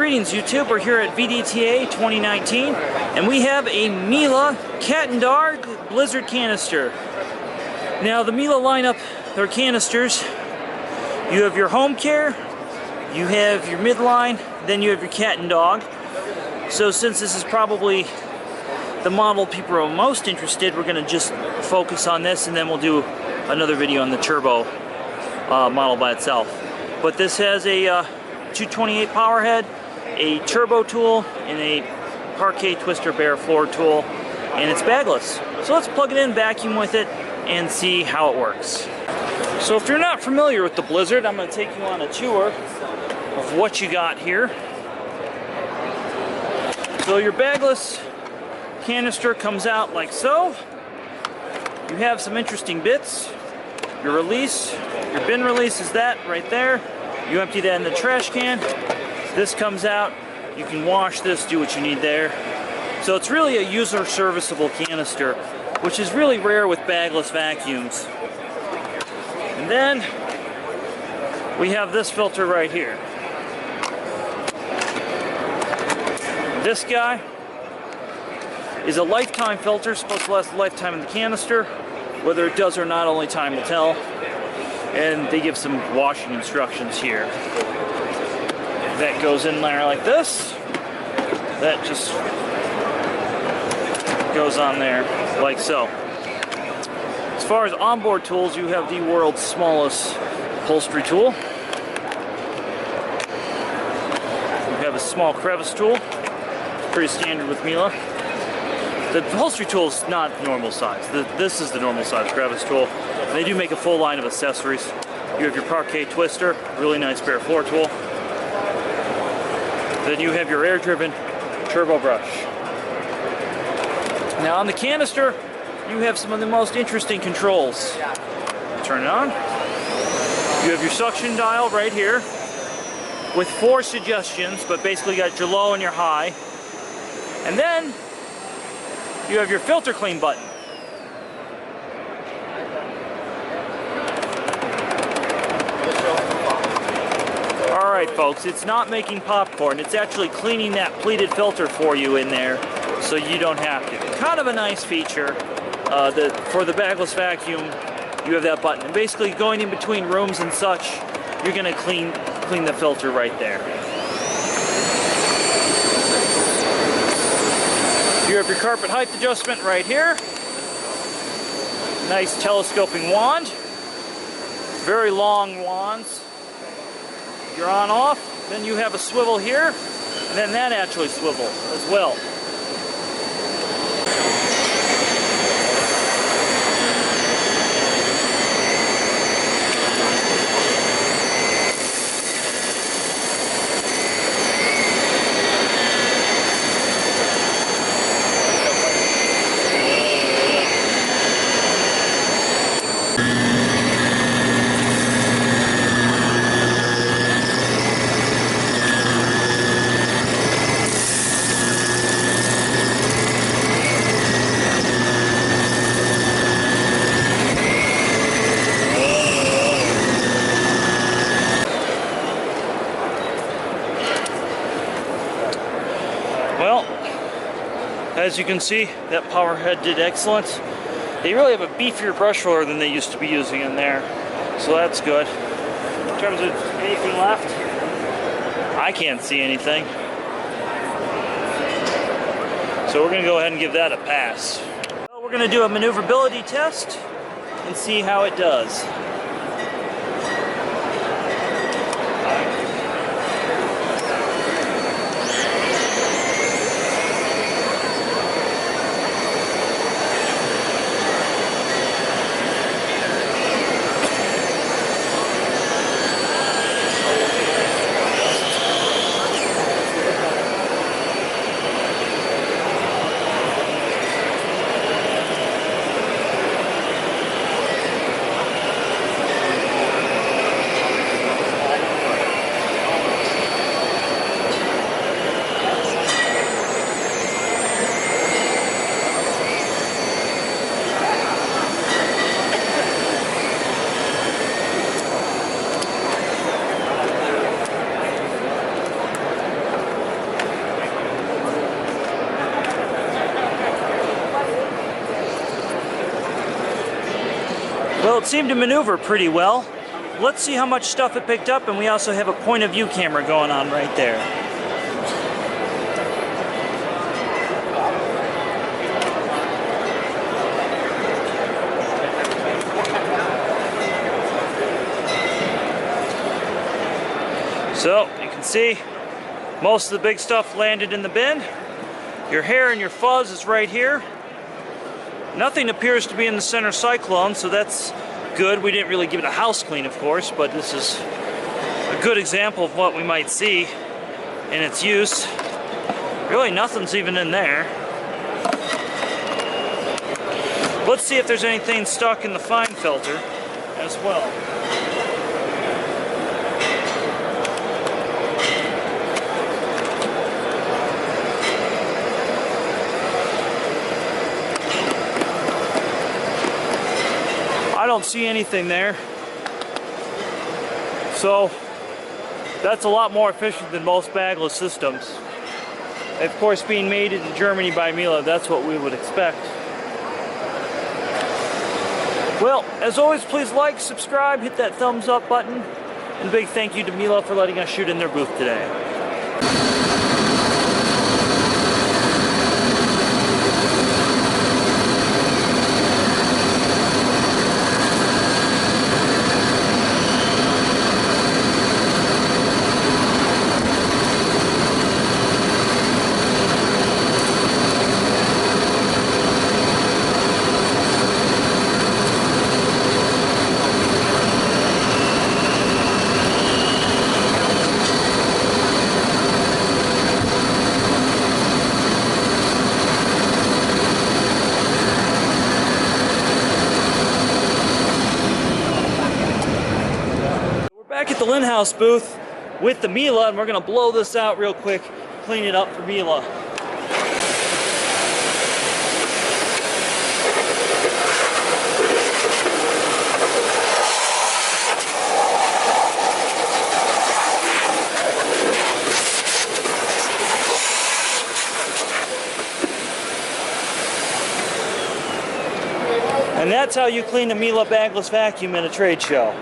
Greetings YouTube, we're here at VDTA 2019 and we have a Miele Cat&dog Blizzard canister. Now the Miele lineup, their canisters, you have your home care, you have your midline, then you have your Cat&dog. So since this is probably the model people are most interested, we're going to just focus on this and then we'll do another video on the turbo model by itself. But this has a 228 power head, a turbo tool, and a parquet twister bare floor tool, and it's bagless. So let's plug it in, vacuum with it, and see how it works. So if you're not familiar with the Blizzard, I'm going to take you on a tour of what you got here. So your bagless canister comes out like so. You have some interesting bits. Your release, your bin release is that right there. You empty that in the trash can. This comes out. You can wash this, do what you need there. So it's really a user serviceable canister, which is really rare with bagless vacuums. And then we have this filter right here. This guy is a lifetime filter, supposed to last a lifetime in the canister. Whether it does or not, only time will tell. And they give some washing instructions here. That goes in there like this. That just goes on there like so. As far as onboard tools, you have the world's smallest upholstery tool. You have a small crevice tool. It's pretty standard with Miele. The upholstery tool is not normal size. This is the normal size crevice tool. They do make a full line of accessories. You have your parquet twister, really nice bare floor tool. Then you have your air-driven Turbobrush. Now on the canister, you have some of the most interesting controls. Turn it on. You have your suction dial right here with 4 suggestions, but basically you got your low and your high. And then you have your filter clean button. Alright folks, it's not making popcorn, it's actually cleaning that pleated filter for you in there so you don't have to. Kind of a nice feature for the bagless vacuum. You have that button. And basically going in between rooms and such, you're going to clean the filter right there. You have your carpet height adjustment right here. Nice telescoping wand. Very long wands. You're on off, then you have a swivel here, and then that actually swivels as well. Well, as you can see, that power head did excellent. They really have a beefier brush roller than they used to be using in there, so that's good. In terms of anything left, I can't see anything. So we're going to go ahead and give that a pass. Well, we're going to do a maneuverability test and see how it does. it seemed to maneuver pretty well. Let's see how much stuff it picked up, and we also have a point of view camera going on right there. So, you can see most of the big stuff landed in the bin. Your hair and your fuzz is right here. Nothing appears to be in the center cyclone, so that's good. We didn't really give it a house clean, of course, but this is a good example of what we might see in its use. Really, nothing's even in there. Let's see if there's anything stuck in the fine filter as well. I don't see anything there. So that's a lot more efficient than most bagless systems. Of course, being made in Germany by Miele, that's what we would expect. Well, as always, please like, subscribe, hit that thumbs up button, and a big thank you to Miele for letting us shoot in their booth today. Back at the Lint House booth with the Miele, and we're going to blow this out real quick, clean it up for Miele. And that's how you clean a Miele Bagless vacuum in a trade show.